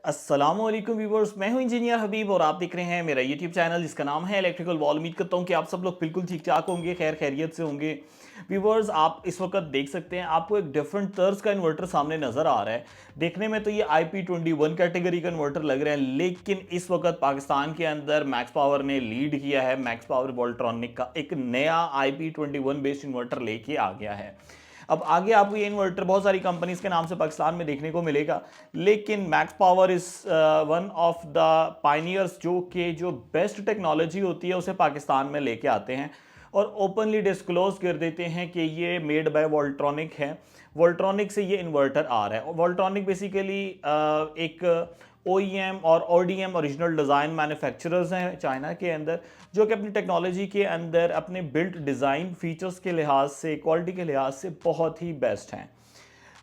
अस्सलामुअलैकुम व्यूवर्स, मैं हूं इंजीनियर हबीब और आप देख रहे हैं मेरा यूट्यूब चैनल जिसका नाम है इलेक्ट्रिकल वॉल। उम्मीद करता हूं कि आप सब लोग बिल्कुल ठीक ठाक होंगे, खैर खैरियत से होंगे। व्यूवर्स, आप इस वक्त देख सकते हैं आपको एक डिफरेंट तर्ज का इन्वर्टर सामने नजर आ रहा है। देखने में तो ये IP21 कैटेगरी का इन्वर्टर लग रहा है, लेकिन इस वक्त पाकिस्तान के अंदर मैक्स पावर ने लीड किया है। मैक्स पावर वोल्ट्रॉनिक का एक नया IP21 बेस्ड इन्वर्टर लेके आ गया है। अब आगे आपको ये इन्वर्टर बहुत सारी कंपनीज के नाम से पाकिस्तान में देखने को मिलेगा, लेकिन max power is one of the pioneers जो बेस्ट टेक्नोलॉजी होती है उसे पाकिस्तान में लेके आते हैं और ओपनली डिस्क्लोज कर देते हैं कि ये मेड बाय वोल्ट्रॉनिक है। वोल्ट्रॉनिक से ये इन्वर्टर आ रहा है। वोल्ट्रॉनिक बेसिकली एक OEM और ODM ओरिजिनल डिज़ाइन मैन्युफैक्चरर्स हैं चाइना के अंदर, जो कि अपनी टेक्नोलॉजी के अंदर अपने बिल्ट डिज़ाइन फीचर्स के लिहाज से, क्वालिटी के लिहाज से बहुत ही बेस्ट हैं।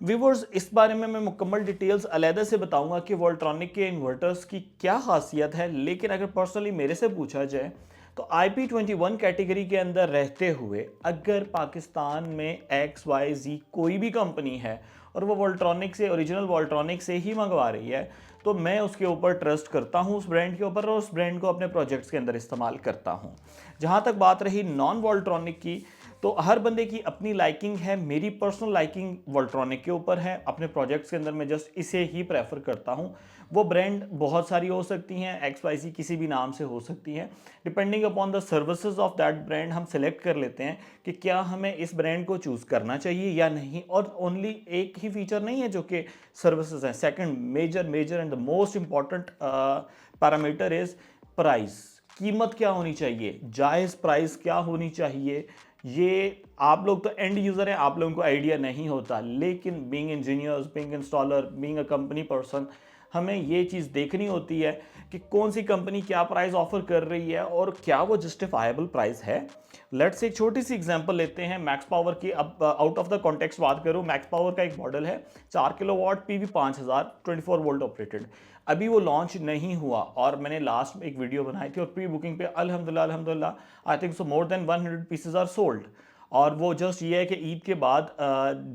व्यूवर्स, इस बारे में मैं मुकम्मल डिटेल्स अलहदा से बताऊंगा कि वोल्ट्रॉनिक के इन्वर्टर्स की क्या खासियत है, लेकिन अगर पर्सनली मेरे से पूछा जाए तो IP21 कैटेगरी के अंदर रहते हुए अगर पाकिस्तान में XYZ कोई भी कंपनी है और वो वोल्ट्रॉनिक से, ओरिजिनल वोल्ट्रॉनिक से ही मंगवा रही है, तो मैं उसके ऊपर ट्रस्ट करता हूँ, उस ब्रांड के ऊपर, और उस ब्रांड को अपने प्रोजेक्ट्स के अंदर इस्तेमाल करता हूँ। जहाँ तक बात रही नॉन वोल्ट्रॉनिक की, तो हर बंदे की अपनी लाइकिंग है। मेरी पर्सनल लाइकिंग वोल्ट्रॉनिक के ऊपर है। अपने प्रोजेक्ट्स के अंदर मैं जस्ट इसे ही प्रेफर करता हूँ। वो ब्रांड बहुत सारी हो सकती हैं, XYZ किसी भी नाम से हो सकती हैं। Depending upon the services of that brand हम सेलेक्ट कर लेते हैं कि क्या हमें इस ब्रांड को चूज़ करना चाहिए या नहीं। और ओनली एक ही फीचर नहीं है जो कि सर्विसेज हैं। Second major and the most important parameter is price. कीमत क्या होनी चाहिए, जायज़ प्राइस क्या होनी चाहिए। ये आप लोग तो एंड यूज़र हैं, आप लोगों को आइडिया नहीं होता, लेकिन being engineers, being installer, being a company person, हमें ये चीज़ देखनी होती है कि कौन सी कंपनी क्या प्राइस ऑफर कर रही है और क्या वो जस्टिफाइबल प्राइस है। लेट्स एक छोटी सी एग्जांपल लेते हैं मैक्स पावर की। अब आउट ऑफ द कॉन्टेक्स्ट बात करूं, मैक्स पावर का एक मॉडल है 4 किलोवाट PV 5000 24 वोल्ट ऑपरेटेड। अभी वो लॉन्च नहीं हुआ और मैंने लास्ट में एक वीडियो बनाई थी और प्री बुकिंग पे अल्हम्दुलिल्लाह I think so more than 100 pieces are sold. और वो जस्ट ये है कि ईद के बाद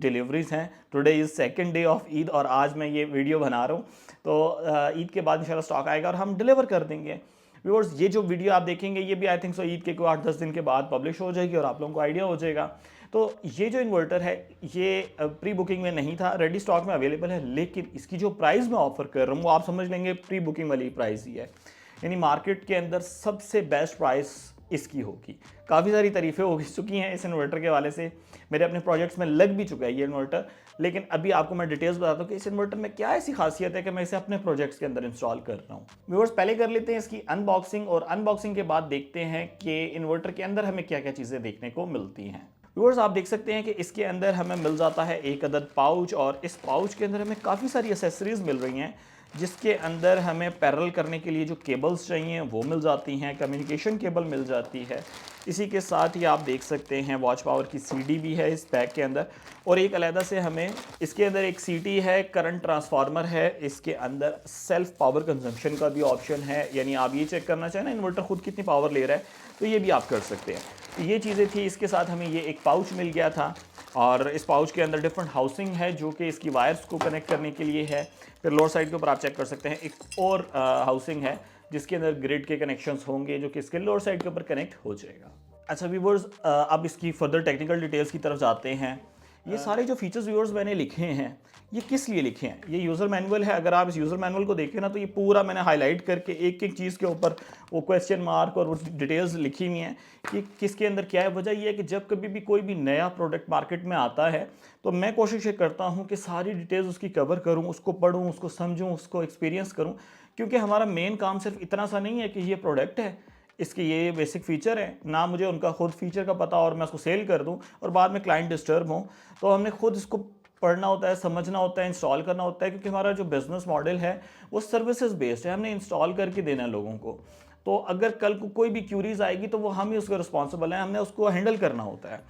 डिलीवरीज हैं। Today is second day of Eid और आज मैं ये वीडियो बना रहा हूँ, तो ईद के बाद इंशाल्लाह स्टॉक आएगा और हम डिलीवर कर देंगे। व्यूअर्स, ये जो वीडियो आप देखेंगे ये भी आई थिंक सो ईद के कोई 8-10 दिन के बाद पब्लिश हो जाएगी और आप लोगों को आइडिया हो जाएगा। तो ये जो इन्वर्टर है ये प्री बुकिंग में नहीं था, रेडी स्टॉक में अवेलेबल है, लेकिन इसकी जो प्राइस मैं ऑफर कर रहा हूँ वो आप समझ लेंगे प्री बुकिंग वाली प्राइस ही है। यानी मार्केट के अंदर सबसे बेस्ट प्राइस इसकी होगी। काफ़ी सारी तारीफ़ें हो चुकी हैं इस इन्वर्टर के वाले से, मेरे अपने प्रोजेक्ट्स में लग भी चुका है ये इन्वर्टर। लेकिन अभी आपको मैं डिटेल्स बताता हूँ कि इस इन्वर्टर में क्या ऐसी खासियत है कि मैं इसे अपने प्रोजेक्ट्स के अंदर इंस्टॉल कर रहा हूँ। व्यूअर्स, पहले कर लेते हैं इसकी अनबॉक्सिंग और अनबॉक्सिंग के बाद देखते हैं कि इन्वर्टर के अंदर हमें क्या क्या चीज़ें देखने को मिलती हैं। व्यूअर्स, आप देख सकते हैं कि इसके अंदर हमें मिल जाता है एक अदद पाउच और इस पाउच के अंदर हमें काफ़ी सारी एसेसरीज मिल रही हैं, जिसके अंदर हमें पैरेलल करने के लिए जो केबल्स चाहिए वो मिल जाती हैं, कम्युनिकेशन केबल मिल जाती है। इसी के साथ ही आप देख सकते हैं वॉच पावर की CD भी है इस बैग के अंदर, और एक अलहदा से हमें इसके अंदर एक CT है, करंट ट्रांसफार्मर है, इसके अंदर सेल्फ पावर कंजम्पशन का भी ऑप्शन है। यानी आप ये चेक करना चाहें ना इन्वर्टर खुद कितनी पावर ले रहा है, तो ये भी आप कर सकते हैं। तो ये चीज़ें थी। इसके साथ हमें ये एक पाउच मिल गया था और इस पाउच के अंदर डिफरेंट हाउसिंग है जो कि इसकी वायर्स को कनेक्ट करने के लिए है। फिर लोअर साइड के ऊपर आप चेक कर सकते हैं एक और हाउसिंग है जिसके अंदर ग्रिड के कनेक्शंस होंगे जो कि इसके लोअर साइड के ऊपर कनेक्ट हो जाएगा। अच्छा व्यूवर्स, अब इसकी फर्दर टेक्निकल डिटेल्स की तरफ जाते हैं। ये सारे जो फीचर्स व्यूवर्स मैंने लिखे हैं ये किस लिए लिखे हैं, ये यूज़र मैनुअल है। अगर आप इस यूज़र मैनुअल को देखें ना तो ये पूरा मैंने हाईलाइट करके एक एक चीज़ के ऊपर वो क्वेश्चन मार्क और वो डिटेल्स लिखी हुई हैं कि किसके अंदर क्या है। वजह ये है कि जब कभी भी कोई भी नया प्रोडक्ट मार्केट में आता है तो मैं कोशिश ये करता हूँ कि सारी डिटेल्स उसकी कवर करूँ, उसको पढूँ, उसको समझूँ, उसको एक्सपीरियंस करूँ। क्योंकि हमारा मेन काम सिर्फ इतना सा नहीं है कि ये प्रोडक्ट है, इसके ये बेसिक फ़ीचर है ना, मुझे उनका खुद फीचर का पता और मैं उसको सेल कर दूं और बाद में क्लाइंट डिस्टर्ब हो। तो हमने खुद इसको पढ़ना होता है, समझना होता है, इंस्टॉल करना होता है, क्योंकि हमारा जो बिज़नेस मॉडल है वो सर्विसेज बेस्ड है। हमने इंस्टॉल करके देना है लोगों को। तो अगर कल को कोई भी क्यूरीज आएगी तो वो हम ही उसका रिस्पॉन्सिबल हैं, हमने उसको हैंडल करना होता है।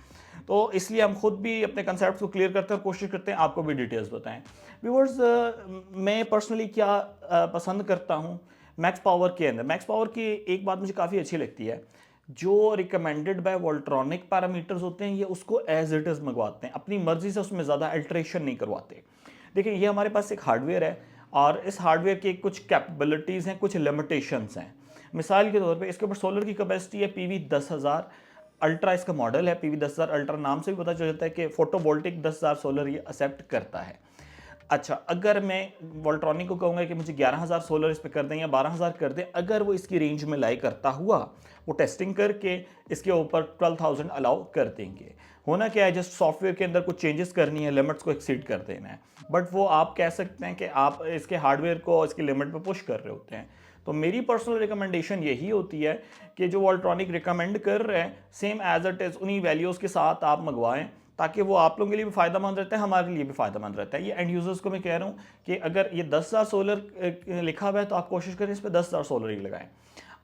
तो इसलिए हम खुद भी अपने कंसेप्ट को क्लियर करते हैं और कोशिश करते हैं आपको भी डिटेल्स बताएं। व्यूअर्स, मैं पर्सनली क्या पसंद करता हूँ मैक्स पावर के अंदर। मैक्स पावर की एक बात मुझे काफ़ी अच्छी लगती है, जो रिकमेंडेड बाय वोल्ट्रॉनिक पैरामीटर्स होते हैं ये उसको एज इट इज़ मंगवाते हैं, अपनी मर्जी से उसमें ज़्यादा अल्ट्रेशन नहीं करवाते। देखिए, ये हमारे पास एक हार्डवेयर है और इस हार्डवेयर की कुछ कैपेबिलिटीज़ हैं, कुछ लिमिटेशंस हैं। मिसाल के तौर पे इसके ऊपर सोलर की कैपेसिटी है PV 10,000 अल्ट्रा, इसका मॉडल है PV 10,000 अल्ट्रा। नाम से भी पता चल जाता है कि फोटोवोल्टिक 10,000 सोलर ये एक्सेप्ट करता है। अच्छा, अगर मैं वोल्ट्रॉनिक को कहूँगा कि मुझे 11,000 सोलर इस पे कर दें या 12,000 कर दें, अगर वो इसकी रेंज में लाई करता हुआ, वो टेस्टिंग करके इसके ऊपर 12,000 अलाउ कर देंगे। होना क्या है, जस्ट सॉफ्टवेयर के अंदर कुछ चेंजेस करनी है, लिमिट्स को एक्सीड कर देना है, बट वो आप कह सकते हैं कि आप इसके हार्डवेयर को इसकी लिमिट पे पुश कर रहे होते हैं। तो मेरी पर्सनल रिकमेंडेशन यही होती है कि जो वोल्ट्रॉनिक रिकमेंड कर रहे हैं सेम एज इट इज़ उन्हीं वैल्यूज़ के साथ आप मंगवाएं, ताकि वो आप लोगों के लिए भी फ़ायदेमंद रहता है, हमारे लिए भी फ़ायदेमंद रहता है। ये एंड यूज़र्स को मैं कह रहा हूँ कि अगर ये 10,000 सोलर लिखा हुआ है तो आप कोशिश करें इस पर 10,000 सोलर ही लगाएं।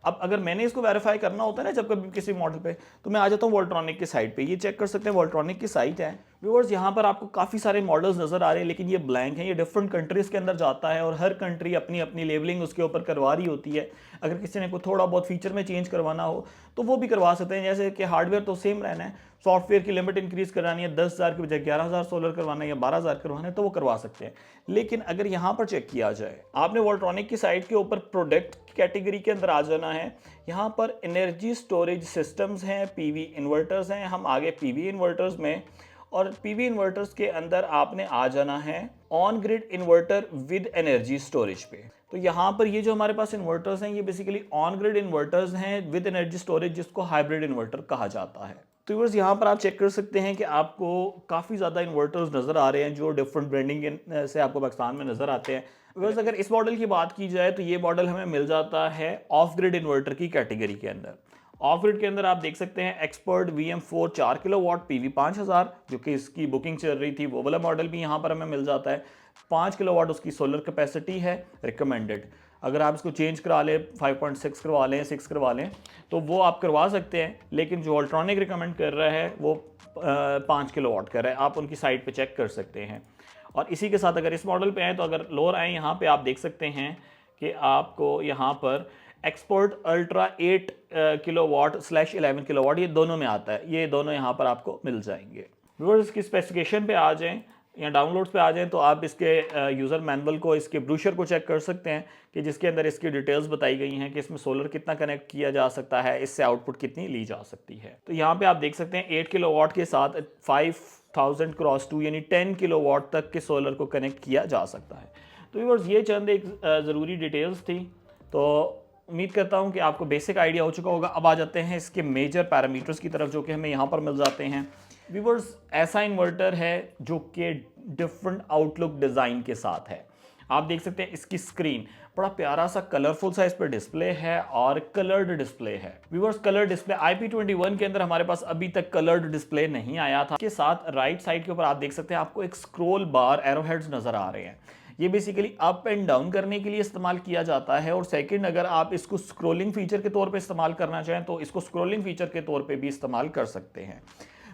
अब अगर मैंने इसको वेरीफाई करना होता है ना जब कभी किसी मॉडल पे, तो मैं आ जाता हूँ वोल्ट्रॉनिक की साइट पे। ये चेक कर सकते हैं, वोल्ट्रॉनिक की साइट है व्यूअर्स। यहाँ पर आपको काफ़ी सारे मॉडल्स नज़र आ रहे हैं, लेकिन ये ब्लैंक है। ये डिफरेंट कंट्रीज़ के अंदर जाता है और हर कंट्री अपनी अपनी लेबलिंग उसके ऊपर करवा रही होती है। अगर किसी ने कोई थोड़ा बहुत फीचर में चेंज करवाना हो तो वो भी करवा सकते हैं। जैसे कि हार्डवेयर तो सेम रहना है, सॉफ्टवेयर की लिमिट इंक्रीज करानी है, 10,000 की बजाय 11,000 सोलर करवाना है या 12,000 करवाना है तो वो करवा सकते हैं। लेकिन अगर यहाँ पर चेक किया जाए, आपने वोल्ट्रॉनिक की साइट के ऊपर प्रोडक्ट कैटेगरी के अंदर आ जाना है। यहाँ पर एनर्जी स्टोरेज सिस्टम्स हैं, PV इन्वर्टर्स हैं। हम आगे PV इन्वर्टर्स में, और PV इन्वर्टर्स के अंदर आपने आ जाना है on grid inverter with energy storage पे। तो यहाँ पर ये जो हमारे पास इन्वर्टर्स हैं, ये बेसिकली ऑन ग्रिड इन्वर्टर्स हैं विद एनर्जी स्टोरेज, जिसको हाइब्रिड इन्वर्टर कहा जाता है। तो व्यूअर्स यहाँ पर आप चेक कर सकते हैं कि आपको काफ़ी ज़्यादा इन्वर्टर्स नज़र आ रहे हैं जो डिफरेंट ब्रांडिंग से आपको पाकिस्तान में नज़र आते हैं। व्यूअर्स अगर इस मॉडल की बात की जाए तो ये मॉडल हमें मिल जाता है ऑफ ग्रिड इन्वर्टर की कैटेगरी के अंदर। ऑफ ग्रिड के अंदर आप देख सकते हैं एक्सपर्ट VM4 4 किलोवाट PV 5000, जो कि इसकी बुकिंग चल रही थी, वो वाला मॉडल भी यहाँ पर हमें मिल जाता है। 5 किलोवाट उसकी सोलर कैपेसिटी है रिकमेंडेड। अगर आप इसको चेंज करा लें, 5.6 करवा लें, 6 करवा लें, तो वो आप करवा सकते हैं। लेकिन जो अल्ट्रॉनिक रिकमेंड कर रहा है वो 5 किलोवाट कर रहा है। आप उनकी साइट पे चेक कर सकते हैं। और इसी के साथ अगर इस मॉडल पे आए तो अगर लोअर आए, यहाँ पे आप देख सकते हैं कि आपको यहाँ पर एक्सपर्ट अल्ट्रा 8 किलोवाट/11 किलोवाट, ये दोनों में आता है। ये दोनों यहाँ पर आपको मिल जाएंगे। व्यूअर्स इसकी स्पेसिफिकेशन पे आ जाएं या डाउनलोड्स पे आ जाएं तो आप इसके यूज़र मैनुअल को, इसके ब्रोशर को चेक कर सकते हैं कि जिसके अंदर इसकी डिटेल्स बताई गई हैं कि इसमें सोलर कितना कनेक्ट किया जा सकता है, इससे आउटपुट कितनी ली जा सकती है। तो यहाँ पे आप देख सकते हैं 8 किलोवाट के साथ 5000 क्रॉस 2 यानी 10 किलोवाट तक के सोलर को कनेक्ट किया जा सकता है। तो व्यूअर्स ये चंद एक ज़रूरी डिटेल्स थी। तो उम्मीद करता हूँ कि आपको बेसिक आइडिया हो चुका होगा। अब आ जाते हैं इसके मेजर पैरामीटर्स की तरफ जो कि हमें यहाँ पर मिल जाते हैं। व्यूअर्स ऐसा इन्वर्टर है जो कि डिफरेंट आउटलुक डिज़ाइन के साथ है। आप देख सकते हैं इसकी स्क्रीन बड़ा प्यारा सा कलरफुल सा इस पर डिस्प्ले है और कलर्ड डिस्प्ले है। व्यूअर्स कलर डिस्प्ले IP21 के अंदर हमारे पास अभी तक कलर्ड डिस्प्ले नहीं आया था। के साथ राइट साइड के ऊपर आप देख सकते हैं आपको एक स्क्रोल बार एरो हेड्स नजर आ रहे हैं। ये बेसिकली अप एंड डाउन करने के लिए इस्तेमाल किया जाता है। और सेकंड, अगर आप इसको स्क्रोलिंग फीचर के तौर पे इस्तेमाल करना चाहें तो इसको स्क्रोलिंग फीचर के तौर पे भी इस्तेमाल कर सकते हैं।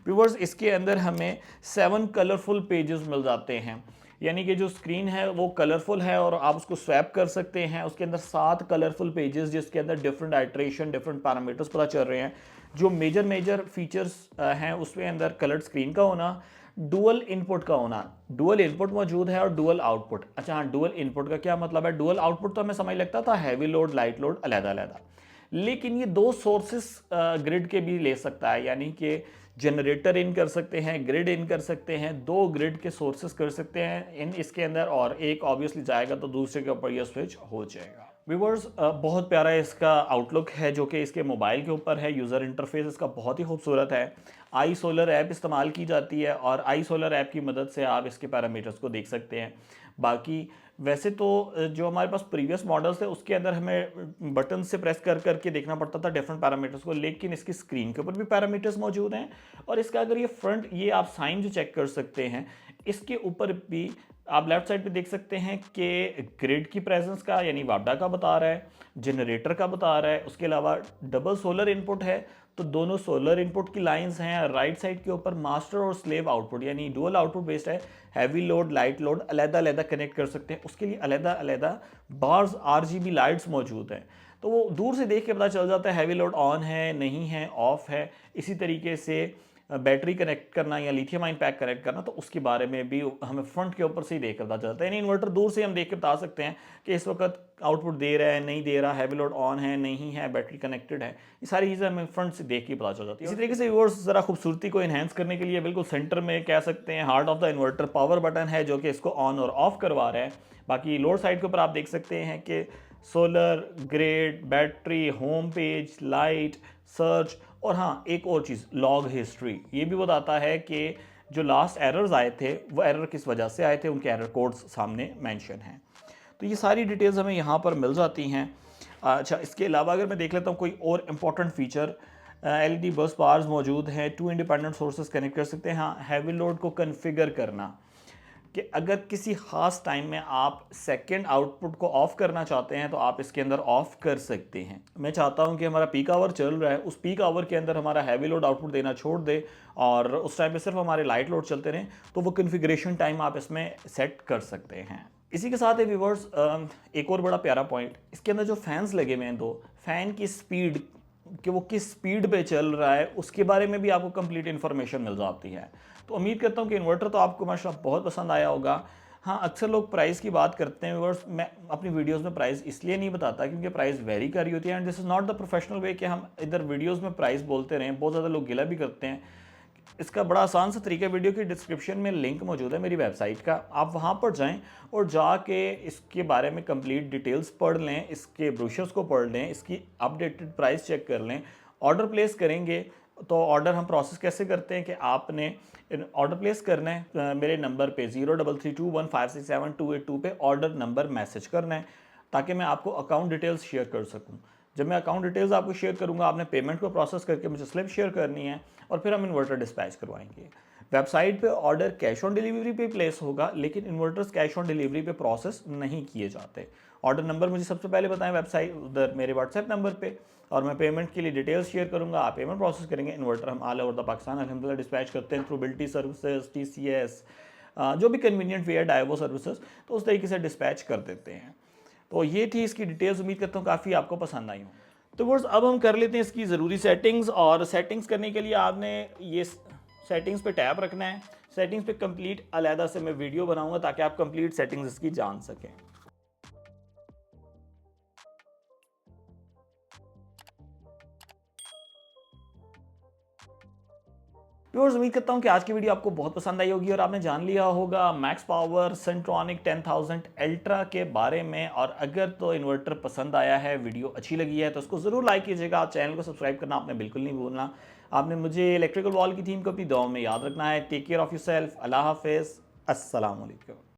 व्यूअर्स इसके अंदर हमें 7 कलरफुल पेजेस मिल जाते हैं, यानी कि जो स्क्रीन है वो कलरफुल है और आप उसको स्वैप कर सकते हैं। उसके अंदर 7 कलरफुल पेजेस जिसके अंदर डिफरेंट आइट्रेशन, डिफरेंट पैरामीटर्स पता चल रहे हैं। जो मेजर फीचर्स हैं उसके अंदर कलर्ड स्क्रीन का होना, डुअल इनपुट का होना, डुअल इनपुट मौजूद है और डुअल आउटपुट। अच्छा हाँ, डुअल इनपुट का क्या मतलब है? डुअल आउटपुट तो हमें समझ लगता था हैवी लोड, लाइट लोड अलग-अलग, लेकिन ये 2 सोर्सेस ग्रिड के भी ले सकता है, यानी कि जनरेटर इन कर सकते हैं, ग्रिड इन कर सकते हैं, 2 ग्रिड के सोर्सेस कर सकते हैं इन इसके अंदर, और एक ऑब्वियसली जाएगा तो दूसरे के ऊपर यह स्विच हो जाएगा। व्यूअर्स बहुत प्यारा इसका आउटलुक है जो कि इसके मोबाइल के ऊपर है। यूज़र इंटरफेस इसका बहुत ही खूबसूरत है। आई सोलर ऐप इस्तेमाल की जाती है और आई सोलर ऐप की मदद से आप इसके पैरामीटर्स को देख सकते हैं। बाकी वैसे तो जो हमारे पास प्रीवियस मॉडल्स थे उसके अंदर हमें बटन से प्रेस कर करके देखना पड़ता था डिफरेंट पैरामीटर्स को, लेकिन इसकी स्क्रीन के ऊपर भी पैरामीटर्स मौजूद हैं। और इसका अगर ये फ्रंट, ये आप साइन जो चेक कर सकते हैं, इसके ऊपर भी आप लेफ्ट साइड पे देख सकते हैं कि ग्रिड की प्रेजेंस का, यानी वाडा का बता रहा है, जनरेटर का बता रहा है। उसके अलावा डबल सोलर इनपुट है, तो दोनों सोलर इनपुट की लाइंस हैं। राइट साइड के ऊपर मास्टर और स्लेव आउटपुट, यानी डुअल आउटपुट बेस्ड है। हैवी लोड, लाइट लोड अलग-अलग कनेक्ट कर सकते हैं, उसके लिए अलग-अलग बार्स RGB लाइट्स मौजूद हैं। तो वो दूर से देख के पता चल जाता है हैवी लोड ऑन है, नहीं है, ऑफ है। इसी तरीके से बैटरी कनेक्ट करना या लिथियम आयन पैक कनेक्ट करना, तो उसके बारे में भी हमें फ्रंट के ऊपर से ही देख कर पता चलता है। यानी इन्वर्टर दूर से हम देख के बता सकते हैं कि इस वक्त आउटपुट दे रहा है, नहीं दे रहा, हैवी लोड ऑन है, नहीं है, बैटरी कनेक्टेड है, ये सारी चीज़ें हमें फ्रंट से देख के पता चल जाती है। इसी तरीके से व्यूअर्स ज़रा खूबसूरती को इन्हेंस करने के लिए बिल्कुल सेंटर में कह सकते हैं heart of the inverter power button है, जो कि इसको ऑन और ऑफ करवा रहा है। बाकी लोअर साइड के ऊपर आप देख सकते हैं कि solar, grade, battery, home page, light, search, और हाँ एक और चीज़ लॉग हिस्ट्री, ये भी बताता है कि जो लास्ट एरर्स आए थे वो एरर किस वजह से आए थे, उनके एरर कोड्स सामने मेंशन हैं। तो ये सारी डिटेल्स हमें यहाँ पर मिल जाती हैं। अच्छा, इसके अलावा अगर मैं देख लेता हूँ कोई और इम्पॉर्टेंट फीचर, एलईडी बस बार्स मौजूद हैं, 2 इंडिपेंडेंट सोर्सेज कनेक्ट कर सकते हैं। हाँ, हैवी लोड को कन्फिगर करना कि अगर किसी ख़ास टाइम में आप सेकंड आउटपुट को ऑफ़ करना चाहते हैं तो आप इसके अंदर ऑफ़ कर सकते हैं। मैं चाहता हूं कि हमारा पीक आवर चल रहा है, उस पीक आवर के अंदर हमारा हैवी लोड आउटपुट देना छोड़ दे और उस टाइम पे सिर्फ हमारे लाइट लोड चलते रहें, तो वो कन्फिग्रेशन टाइम आप इसमें सेट कर सकते हैं। इसी के साथ व्यूअर्स एक और बड़ा प्यारा पॉइंट, इसके अंदर जो फैंस लगे हुए हैं, दो फैन की स्पीड, कि वो किस स्पीड पे चल रहा है, उसके बारे में भी आपको कंप्लीट इन्फॉर्मेशन मिल जाती है। तो उम्मीद करता हूँ कि इन्वर्टर तो आपको माशाल्लाह बहुत पसंद आया होगा। हाँ, अक्सर लोग प्राइस की बात करते हैं व्यूअर्स, मैं अपनी वीडियोस में प्राइस इसलिए नहीं बताता क्योंकि प्राइस वेरी कर रही होती है, and this is not the professional way कि हम इधर वीडियोस में प्राइस बोलते रहें। बहुत ज़्यादा लोग गिला भी करते हैं। इसका बड़ा आसान सा तरीका, वीडियो की डिस्क्रिप्शन में लिंक मौजूद है मेरी वेबसाइट का, आप वहाँ पर जाएं और जाके इसके बारे में कंप्लीट डिटेल्स पढ़ लें, इसके ब्रोशर्स को पढ़ लें, इसकी अपडेटेड प्राइस चेक कर लें। ऑर्डर प्लेस करेंगे तो ऑर्डर हम प्रोसेस कैसे करते हैं कि आपने ऑर्डर प्लेस करना है मेरे नंबर पे 0331567282 पे ऑर्डर नंबर मैसेज करना है, ताकि मैं आपको अकाउंट डिटेल्स शेयर कर सकूं। जब मैं अकाउंट डिटेल्स आपको शेयर करूंगा, आपने पेमेंट को प्रोसेस करके मुझे स्लिप शेयर करनी है और फिर हम इन्वर्टर डिस्पैच करवाएंगे। वेबसाइट पे ऑर्डर कैश ऑन डिलीवरी पे प्लेस होगा, लेकिन इन्वर्टर्स कैश ऑन डिलीवरी पे प्रोसेस नहीं किए जाते। ऑर्डर नंबर मुझे सबसे पहले बताएं वेबसाइट उधर मेरे व्हाट्सएप नंबर पे, और मैं पेमेंट के लिए डिटेल्स शेयर करूंगा, आप पेमेंट प्रोसेस करेंगे। इन्वर्टर हम ऑल ओवर द पाकिस्तान अल्हम्दुलिल्लाह डिस्पैच करते हैं थ्रू बिल्टी सर्विसेज, टीसीएस, जो भी कन्वीनियंट वे है डाइवो सर्विसेज, तो उस तरीके से डिस्पैच कर देते हैं। तो ये थी इसकी डिटेल्स, उम्मीद करता हूँ काफ़ी आपको पसंद आई हो। तो वर्स अब हम कर लेते हैं इसकी ज़रूरी सेटिंग्स, और सेटिंग्स करने के लिए आपने ये सेटिंग्स पे टैब रखना है। सेटिंग्स पे कंप्लीट अलहदा से मैं वीडियो बनाऊंगा ताकि आप कंप्लीट सेटिंग्स इसकी जान सकें। व्यूअर्स, उम्मीद करता हूँ कि आज की वीडियो आपको बहुत पसंद आई होगी और आपने जान लिया होगा मैक्स पावर सेंट्रॉनिक 10000 अल्ट्रा के बारे में। और अगर तो इन्वर्टर पसंद आया है, वीडियो अच्छी लगी है, तो उसको ज़रूर लाइक कीजिएगा। आप चैनल को सब्सक्राइब करना आपने बिल्कुल नहीं भूलना। आपने मुझे इलेक्ट्रिकल वॉल की थीम को अपनी दुआओं में याद रखना है। Take care of yourself. अल्लाह हाफिज़। अस्सलाम वालेकुम।